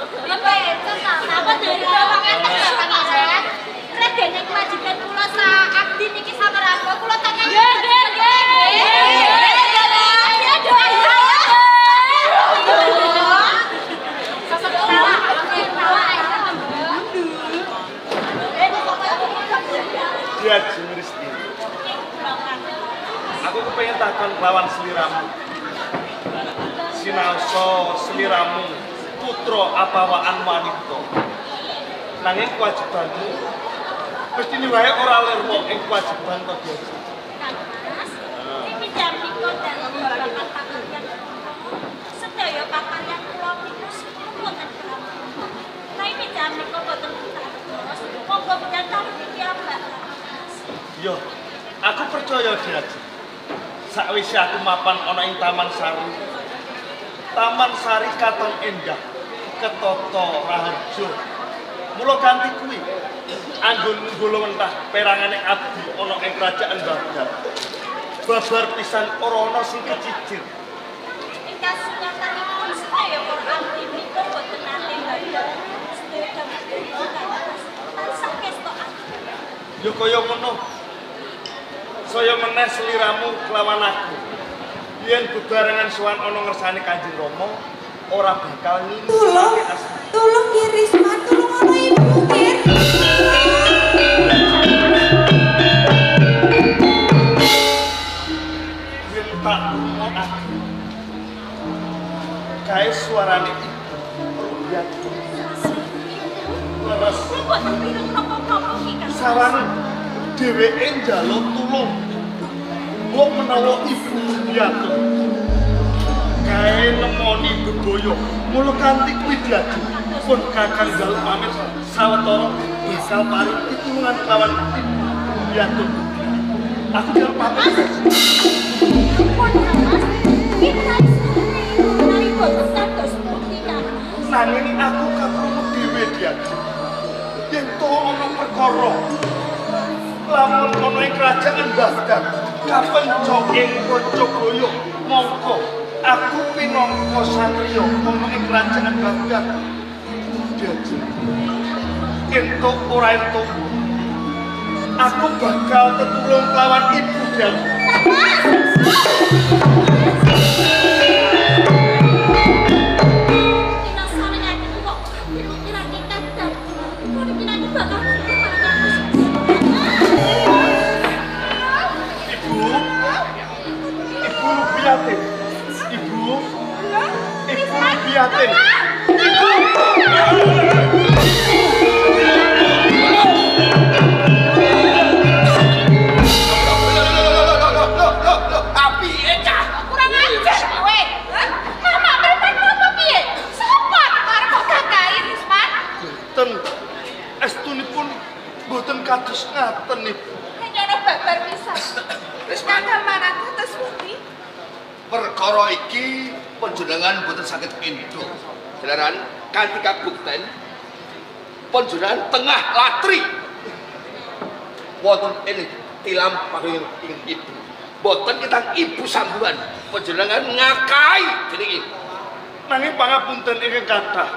Napa dari bawah ngeten ya Pangeran? Redene kewajiban kula saabdi niki samarga kula tangan. Dia Jumristi. Aku kepengen takon lawan seliramu. Sinalso seliramu putra apawaan wanita. Nanging kewajibanmu mesti wae ora lirmo ing kewajiban to biasa. Mas, iki jam niku dalem babagan pakaryan. Sedaya pakaryan kula niku wonten kram. Nah iki jam niku boten terus. Monggo pinten iki Mbak. Yo, aku percaya Diaji. Sakwise aku mapan ana ing Taman Sari. Taman Sari katon endah, ketata raharja. Mula ganti kuwi anggon nggolo mentah perangane abdi ana ing kerajaan Baghdad. Babar pisan ora ana sing kecicir. Ing kasunyatanipun sedaya para abdi niku boten nate Baghdad. Sedaya damel tansah kestokan. Yo kaya ngono. Saya meneh seliramu kelawan aku. Yen bebarengan sowan ana ngersane Kanjeng Rama ora bakal Tolong Nggih Risma, tolong ana ibu nggih. Yen tak ngomong aku. Kae suarane ibu rubiat. Leres. Boten pireng napa-napa iki Kang. Sawan dheweke njaluk tulung. Mbok menawa ibu piatu. Kae nemoni bebaya. Mula kanthi kuwi Diaji. Pun kakang njaluk pamit sawetara bisa paring pitulungan lawan ibu piatu. Aku njaluk pamit. Pun Mas, kita nari boten kados pundi Kang. Nanging aku kakrungu dhewe Diaji. Yen to ana perkara lamun ana ing kerajaan Baghdad kapenco ing Kocobaya mongko aku pinangka satriya ana ing kerajaan Baghdad Diaji entuk ora entuk aku bakal tetulung lawan ibu Diaji. Ibu Rubiatin. Api cah. Kurang ajar kowe. Mama preman apa piye? Sapa arep kok gagahi Risman? Boten estunipun boten kados ngaten Ibu. Nyono babar pisan. Risman, Kamaran atas pundi? perkara iki panjenengan boten saged induk. Jalaran kanthi kabukten panjenengan tengah latri wonten ing tilam panging ibu. Boten kitang ibu sambungan panjenengan ngakai jenenge. Nanging pangapunten ingkang kathah.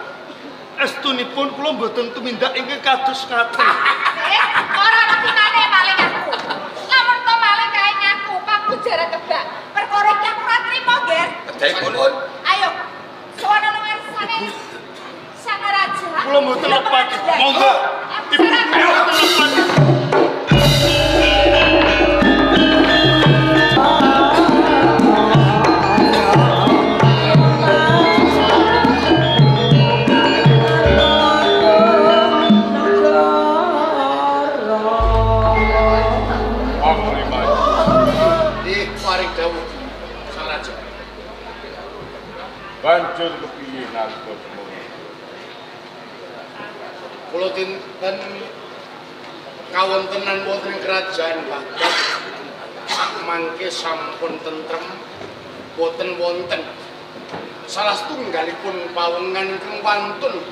Estunipun kula boten tumindak ingkang kados ngaten. Ora ana gunane maling aku. Lamun to maling kae ngaku, aku jare kebak. Perkara iki aku ora trimo, Ger. Kedai kulun. Ayo. Sowana nang ngarsane Sang Raja. Kula mboten lepat. Monggo. Ibu kula mboten lepat. Banjur kepiye nalika semono? Kula dinten kawontenan wonten ing kerajaan Baghdad mangke sampun tentrem boten wonten salah setunggalipun pawengan ingkang wantun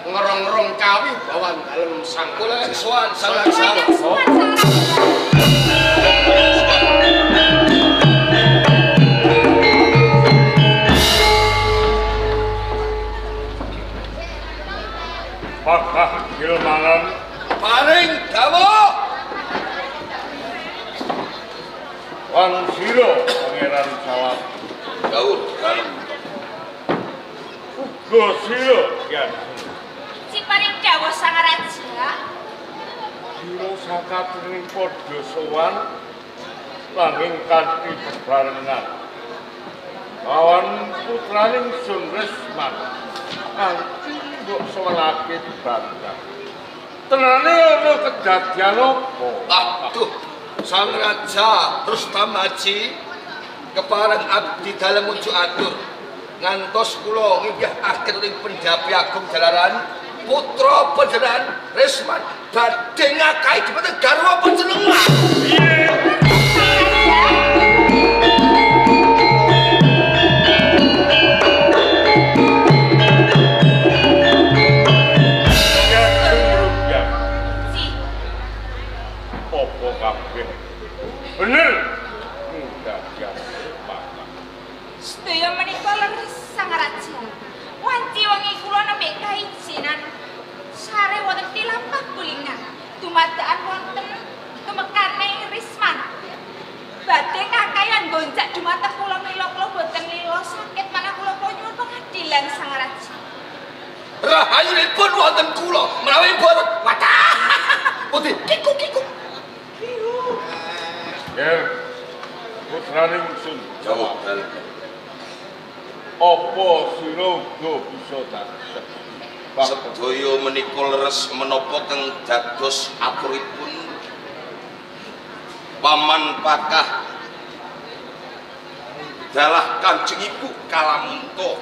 ngerong-ngerong kawi bawan dalem sang kula sowan sang Apakah Gilmanan paring dawuh lan sira Pangeran Salab dawuh dalem uga sira ya Si paring dawuh Sang Raja. sira sakatring padha sowan nanging kanthi bebarengan lawan putraning Sun Resman kanthi mbok sowanake bantah tenane ana kedadian apa aduh Sang Raja terus tamaji kepareng abdi dalem unjuk atur ngantos kula nginggih akhir ing pendapi agung jalaran putra panjenengan Resman badhe ngakahi dhumateng garwa panjenengan. Bener enggak ya Pak. Sedaya menika leres Sang Raja. Wanci wengi kula nembe kaijinan sare wonten tilampah kulingan dumadakan wonten kemekane Risman. Badhe kakayan gonjak dumateng kula mila kula boten lila sakit manah kula nyuwun pengadilan Sang Raja. Rahayunipun wonten kula menawi boten wadah. Putih kikuk. Ya, putraning Sun Jawab dalem. apa sira uga bisa dados Sedaya menika leres menapa kang dados aturipun Paman Pakah dalah Kanjeng Ibu Kalamunta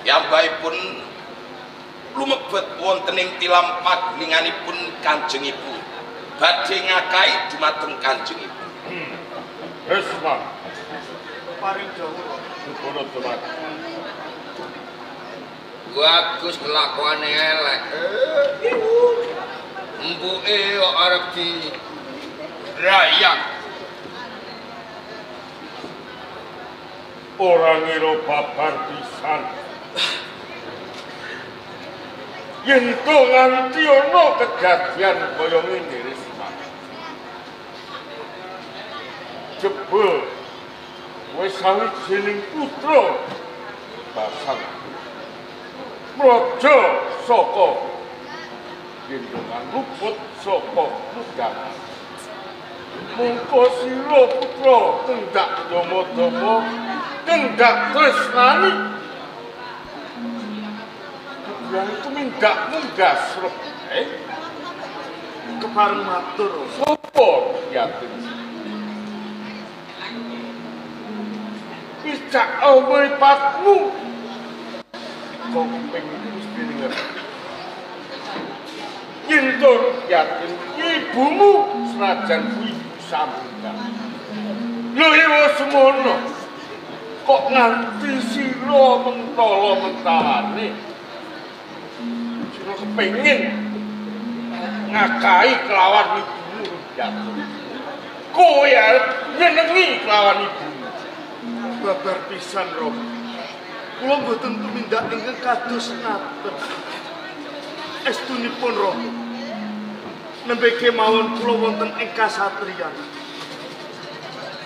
piyambakipun lumebet wonten ing tilampah linganipun Kanjeng Ibu badhe ngakahi dumateng Kanjeng Ibu. Resman Paring dawuh. Sukono teman Bagus kelakuane elek. Embuke kok arep di rayak. ora ngira babar pisan yen to nganti ana kedadian kaya ngene Risman jebul wis sawijining putra basang raja saka gendongan luput saka mudangan mungko sira putra kendak domo-domo kendak tresnani yang tumindak munggas Kepareng matur. sapa yatim Picak omripatmu kok pengen mesti denger Yintur yatim ibumu senajan ibu sambungan lho ibu semono kok nganti sira mentala-mentalane sira kepengin ngakai kelawan ibumu yatim kowe arep nyenengi kelawan ibumu Babar pisan Rob. Kula mboten tumindak ingkang kados ngaten. Estunipun Rob. Nembe kemawon kula wonten ing kasatriyan.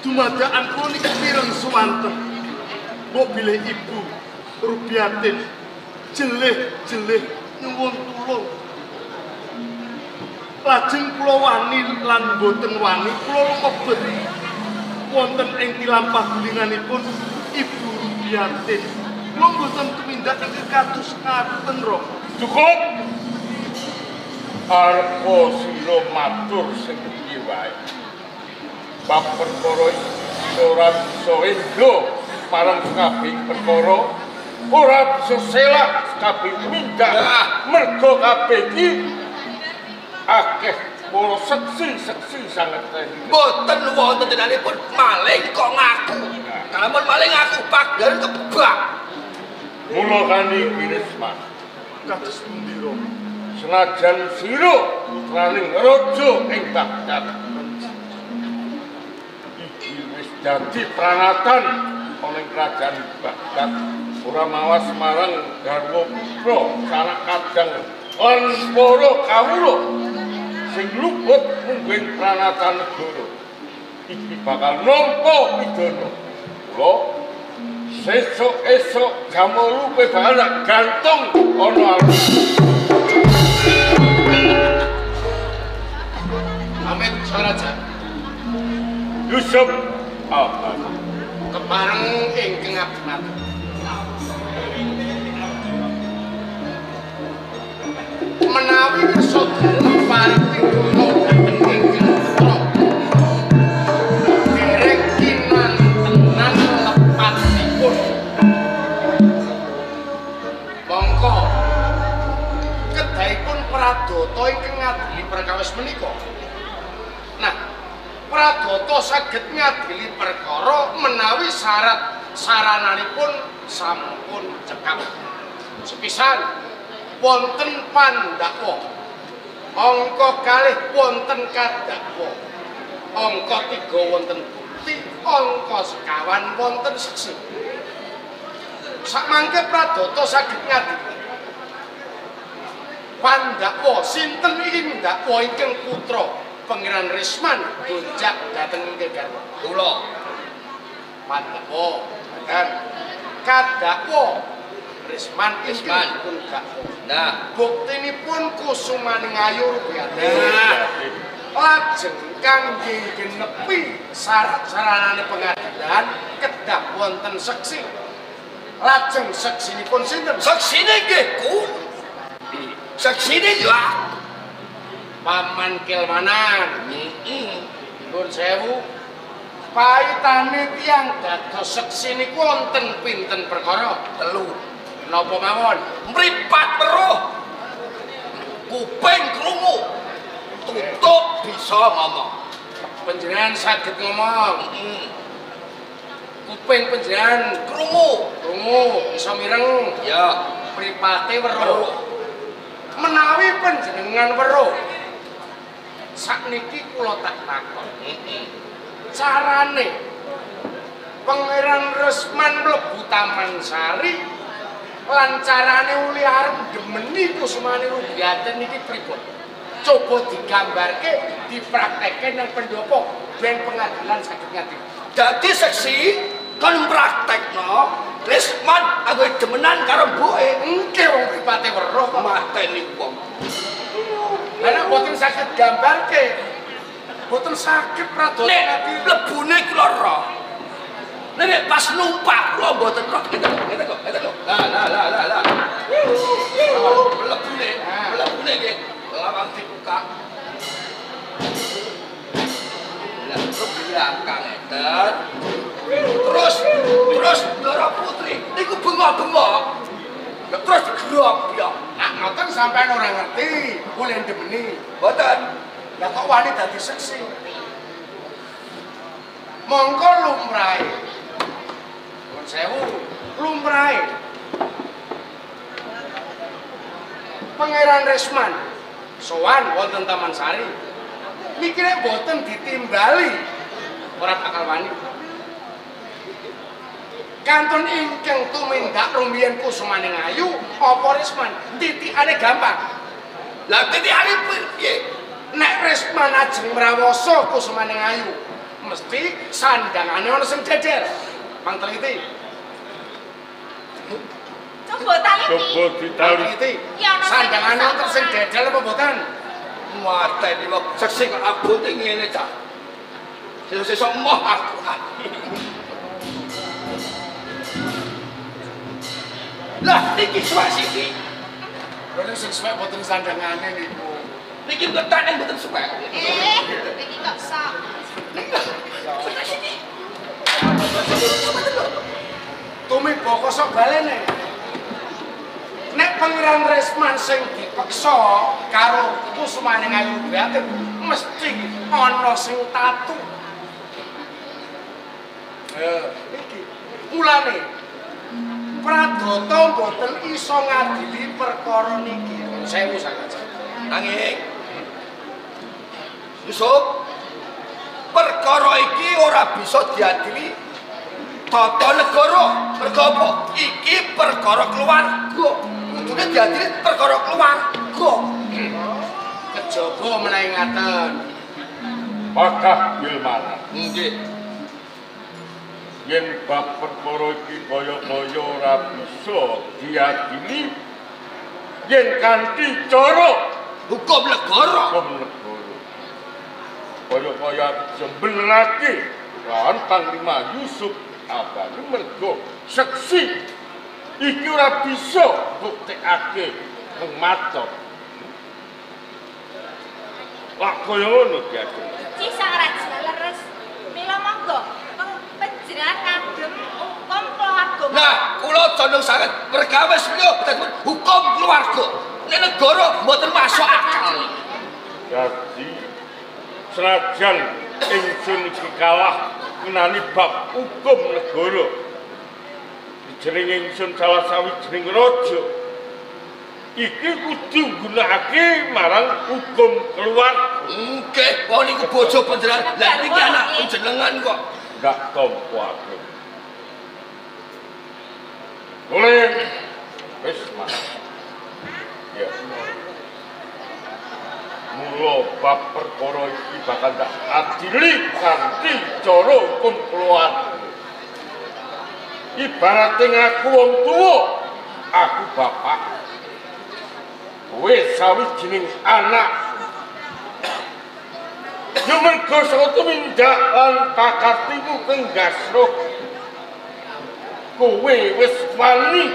Dumadakan kula niki pireng suwanten. Mbok bilih ibu Rubiatin jelih-jelih nyuwun tulung. Lajeng kula wani lan mboten wani kula lumebet wonten ing tilampah gulinganipun Ibu Rubiatin. Kula mboten tumindak ingkang kados ngaten, Rob. Cukup. Arep sira matur sing iki wae. Bab perkara iki ora bisa endo marang kabeh perkara ora bisa selak kabeh mindak mergo kabeh iki akeh para seksi sanget. Boten wonten jenenganipun maling kok ngaku. Kalamun maling ngaku pagaren kebak. Mula kani Risman Kados pundi, Rob? senajan sira putraning raja ing Baghdad iki wis dadi pranatan ana ing kerajaan Baghdad ora mawas marang garwa putra sanak kadang lan para kawula sing luput mungkin pranata negara iki bakal nampa pidana. Kula sesuk-esuk jam 8 bakal gantung ana alun. Amit Raja. Yusuf Ahmad. Kepareng ingkang abdi. Menawi saudara paring pidana dhateng ingkang putra. Dereng kinantenan lepatipun. Mongko kedahipun Pradata ingkang ngadili perkawis menika. Nah, Pradata saged ngadili perkara menawi syarat sarananipun sampun cekap. Sepisan wonten pandakwa, angka 2 wonten kadakwa, angka 3 wonten bukti, angka 1 wonten saksi. Sakmangke Pradata saged ngadili pandakwa sinten ing dakwa ingkang putra Pangeran Resman gonjak dhateng inggih garwa kula. Pandakwa dan kadakwa Resman pun dakwa. Nah, buktinipun Kusumaning Ayu Rupiati. Lajeng kangge genepi syarat-syaratane pengadilan kedah wonten seksi. Lajeng seksinipun sinten? Seksine nggih Ku. Seksine yo Paman Kilmanan. Nuwun sewu. Paitane tiyang dados seksi niku wonten pinten perkara? 3. Napa mawon? Mripat weruh. Kuping krungu. Tutuk bisa ngomong. Panjenengan saged ngomong. Kuping panjenengan krungu. Bisa mireng. Ya. Mripate weruh. Menawi panjenengan weruh. Sakniki kula tak takon. Carane Pangeran Resman mlebu Taman Sari lan carane uli arep demeni Kusumane Rubiaten niki pripun? Coba digambarke, dipraktekke nang pendopo ben pengadilan saged ngadili. Dadi seksi kon praktekno Resman anggo demenan karo mbuke. Engke wong pripate weruh kok mateni wong. Lah boten saged gambarke. Boten saged Pradata ngadili. Mlebune kula roh. Nek pas numpak kula mboten roh ngene kok. Lah. Mlebune nggih lawang dibuka. Lah terus belakang eten. Terus Ndara Putri niku bengok-bengok. Terus digerok ya. Nah, ngoten sampean ora ngerti, boleh demeni. Mboten. Lah kok wani dadi seksi. Monggo lumrahe. Nuwun sewu, lumrahe. Pangeran Resman sowan wonten Taman Sari. Niki nek boten ditimbali ora bakal wani. Kantun ingkang tumindak rumiyin Kusumaning Ayu apa Resman titikane gampang. Lah titikane piye? Nek Resman ajeng mrawasa Kusumaning Ayu mesti sandangane ana sing jejer. Manteliti. Coba ditaliti. Sandangane wonten sing jejer apa mboten? Mateni kok seksi kok abote ngene cah. Sesuk moh aku. Lah niki suwak siki. Lha sing suwak boten sandangane niku. Niki ngetane boten suwak. Iki kok sak. Tumi boko sok balene. Nek Pangeran Resman sing dipeksa karo Kusumaning Ayu Rubiaten mesti ana sing tatu. Iki mulane Pradata mboten iso ngadili perkara niki. Sewu sangat. Nanging Yusuf, perkara iki ora bisa diadili tata negara. Mergo apa? Iki perkara keluarga. Kudune diadili perkara keluarga. kok. Kejaba menawi ngaten. Pakah Gilmana. Nggih. Yen bab perkara iki kaya-kaya ora bisa diadili yen kanthi cara Hukum negara. Kaya-kaya sembenake lawan Panglima Yusuf abane mergo seksi iki ora bisa buktekake nang matot. Lah kaya ngono ki Ageng. Ci sang raja leres. Mila monggo panjenengan ngagem hukum keluarga. Nah, kula condong sanget perkawis beliau hukum keluarga. Nek negara mboten masuk akal. Jadi senajan ingsun iki kalah ngenani bab hukum negara. Jeneng ingsun salah sawijining raja. Iki kudu nggunakake marang hukum keluarga. Nggih, kok niku bojo panjenengan. Lah niki anak panjenengan kok. Enggak tompo aku. Boleh. Wis, Mas. Ya. Mula bab perkara iki bakal tak adili kanthi cara hukum keluarga. Ibarate ngaku wong tuwa, aku bapak. Kowe sawijining anak. Yo mergo saka tumindak lan pakatimu penggasro. Kowe wis wani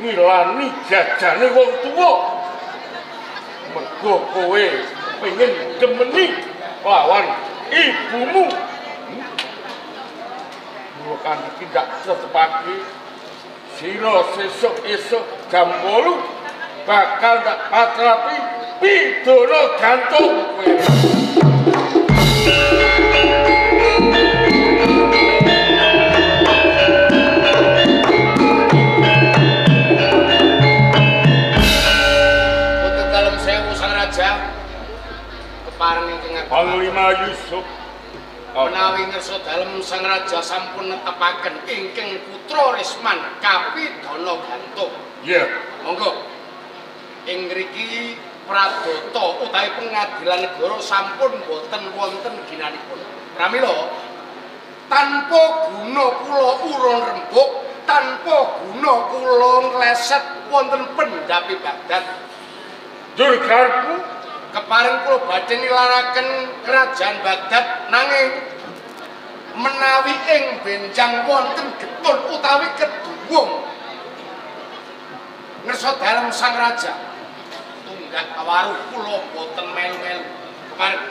milani jajane wong tuwa. Mergo kowe pengen demeni lawan ibumu. Bukan tidak setepati sira sesuk esuk jam 8 bakal tak patrapi pidana gantung kowe. Untuk dalam sewu sang raja kepareng ingkang Panglima Yusuf menawi ngersa dalem sang raja sampun netepaken ingkang putra Resman kapidana gantung. ya Monggo ing mriki pradata utawi pengadilan negara sampun boten wonten ginanipun. Pramila tanpa guna kula urun rembug, tanpa guna kula ngleset wonten pendapi Baghdad. jur garpu Kepareng kula badhe nilaraken kerajaan Baghdad nanging menawi ing benjang wonten getun utawi keduwung ngersa dalem sang raja tunggak kawaruh kula boten melu-melu. Kepareng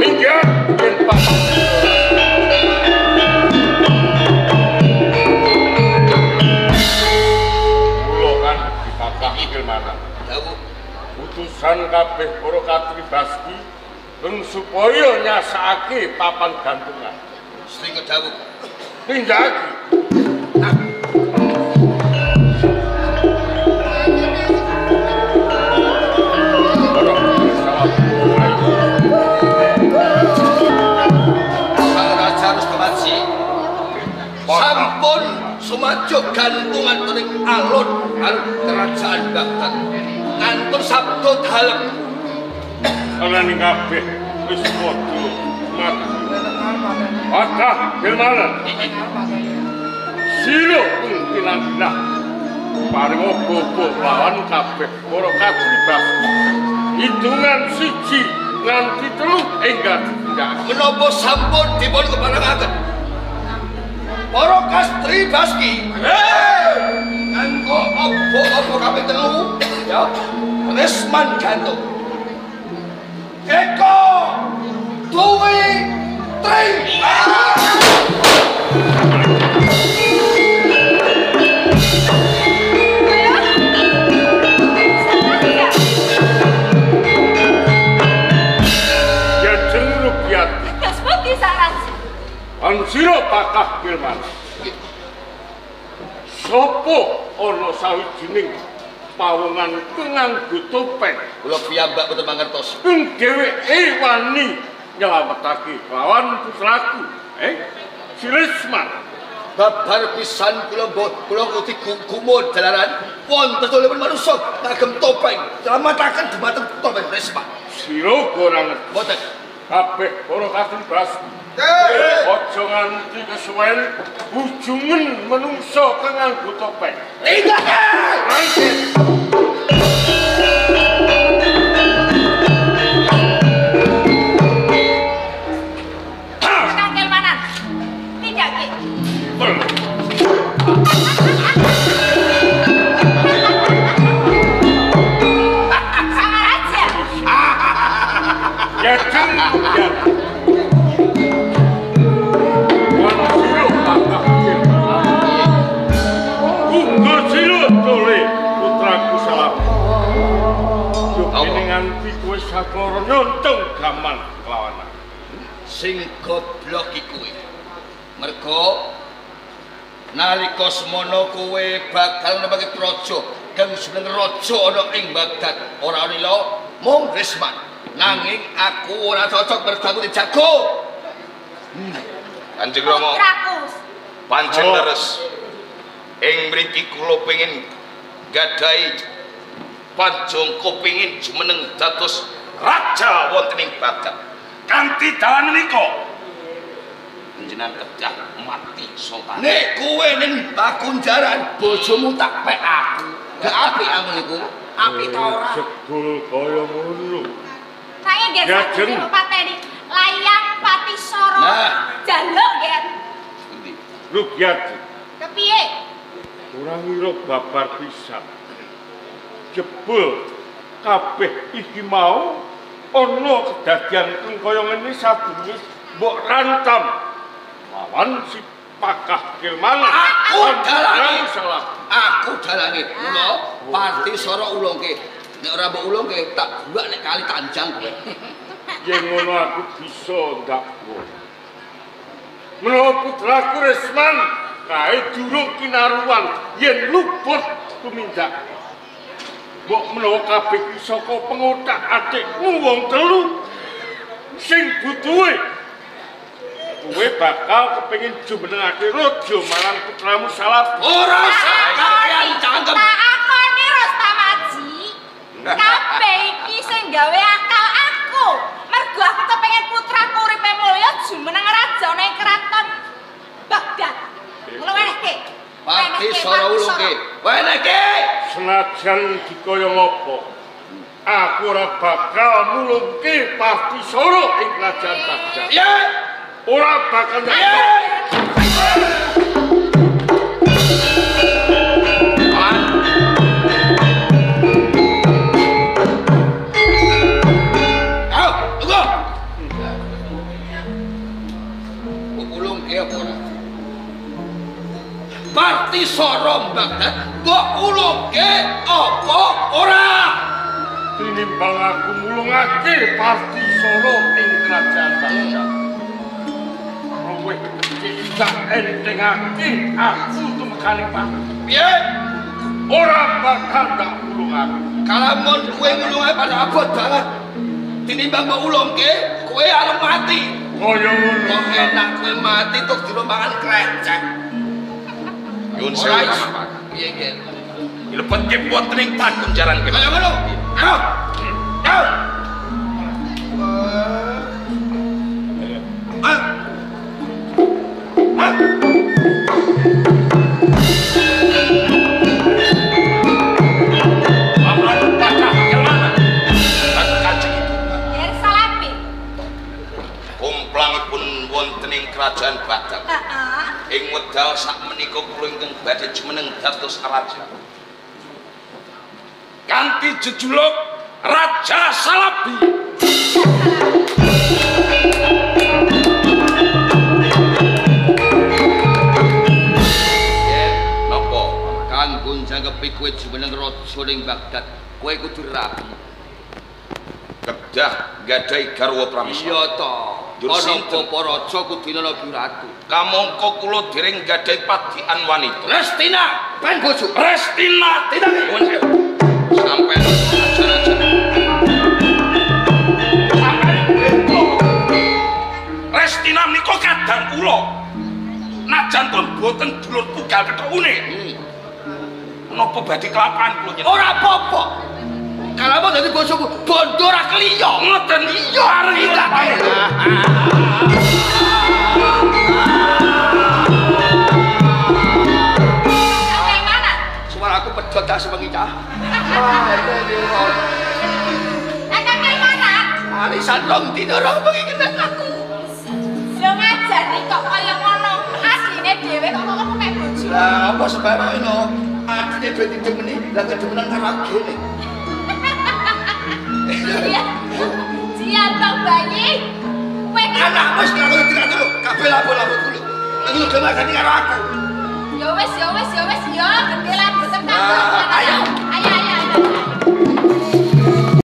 hingga yen kula kan dipakah Gilmana. dawuh Utusan kabeh para katri Baski ben supaya nyasakake papan gantungan. sing dawuh Tindaki. sang raja harus kemaji sampun sumajuk gantungan turing alun kerajaan Baghdad ngantun sabdo dalem. Anane kabeh wis padha mati. Pakah Gilmana. Sira pimpinan nah paring opo lawan kabeh para katri Baski. Hitungan 1 nganti 3 enggal tindak. Menapa sampun dipun keparengaken para kastri Baski nganggo opo kaping 3 ya Resman gantung Eko duwe tri. Ya jeneng kiat. Terus pundi sang raja? Ansira Pakah Gilmana. Sopo ana sawijining pawongan nganggo topeng Kula piyambak boten mangertos. sing dheweke wani nyelametake lawan putraku, si Resman. babar pisan kula uti gumun dalaran wonten doleman manungsa ngagem topeng slametaken dumateng topeng Resma. Sira ora ngerti. Mboten. Kabeh para katembas. Aja nganti kesuwen ujungen menungsa kang nganggo topeng. Saklara nyontong gaman kelawanan. Sing goblok iki kuwi. Mergo nalika semono kowe bakal nembaki praja kang jeneng raja ana ing Baghdad. Ora lila mung Resman. Nanging aku ora cocok berbangun di jago. Kanjeng Rama. Pancen leres. Ing mriki kula pengin gadahi panjang kepingin jumeneng dados raja wonten ing Baghdad. Kanthi dalan menika panjenengan kedah mati sultan. Nek kowe ning Pakunjaran bojomu tak pek aku. Gak apik aku niku. Apik ta ora? Jebul kaya ngono. Saya nggih sakjane pateni layang Patisara. Jaluk nggih. Endi? Rukyat. Kepiye? Ora ngira babar pisan. Jebul kabeh iki mau ana kedadian kaya ngene sadurunge mbok rantam lawan si Pakah Kilman. Aku dalangi. Aku dalangi. Kula Patisara ulungke. Nek ora mbok ulungke tak buak nek kali Tanjang kowe. Yen ngono aku bisa ndak kowe. Menawa putraku Resman kae durung kinaruan yen luput tumindak. Mbok menawa kabeh iki saka pengotak adikmu wong telu sing butuhe kowe bakal kepengin jumenengake raja marang putramu Salab. Ora sakalian cangkem. Tak akoni Rostamaji. Kabeh iki sing gawe akal aku. Mergo aku kepengin putraku uripe mulya jumeneng raja ning kraton Baghdad. Ngono wenehke. Patisara ulungke. Wenehke. Senajan dikaya ngapa aku ora bakal mulungke Patisara ing kerajaan Baghdad. Piye? Ora bakal Patisara Baghdad mbok ulungke apa ora? tinimbang aku mulungake Patisara ing kerajaan Baghdad. Luwih bisa entengake aku tumekane Baghdad. Piye? Ora bakal tak ulungake. Kalamun kowe ngulungake pada abot banget. Tinimbang mbok ulungke kowe arep mati. Kaya ngono. Kok enak kowe mati terus dilombangan krecek. Yun sewu. Piye iki? Lebet ke wonten ing Pakunjaran kene. Kaya ngono. Ayo. Ayo. Kerajaan Baghdad. Ing wedal sakmenika kula ingkang badhe jumeneng dados raja. Kanthi jejuluk Raja Salabi. Napa? Kanggo njangkepi kowe jumeneng raja ning Baghdad, kowe kudu rapi. Kedah gadhahi garwa pramisa. Iya ta. Ana apa raja kudu ana ratu. Kamangka kula dereng gadhahi padikan wanita. Restina, ben bojo. Restina, tidak. Sampai aja-aja. Restina menika kadang kula. senajan to mboten dulur tunggal kethune. Napa badhe kelaparan kula njenengan? Ora apa-apa. Kalau dadi bojoku bondo ora kliya. Ngoten iya arep tak. Suaraku pedhot tak sewengi cah. Kakang kaya mana? Alisan rong dina rong bengi kena aku. Lho ngajar nih kok kaya ngono. Asline dhewe kok ngomong mek bojo. Lah apa sebab ngono? Adine ben didemeni, lah kedemenan karo agene. Iya. Jian Bang Bayi. Kowe iki Anak wis karo dulu, kabeh lapor-lapor dulu. Aku kemakani karo aku. ya wis, gede lah, boten kan. Ayo. Ayo.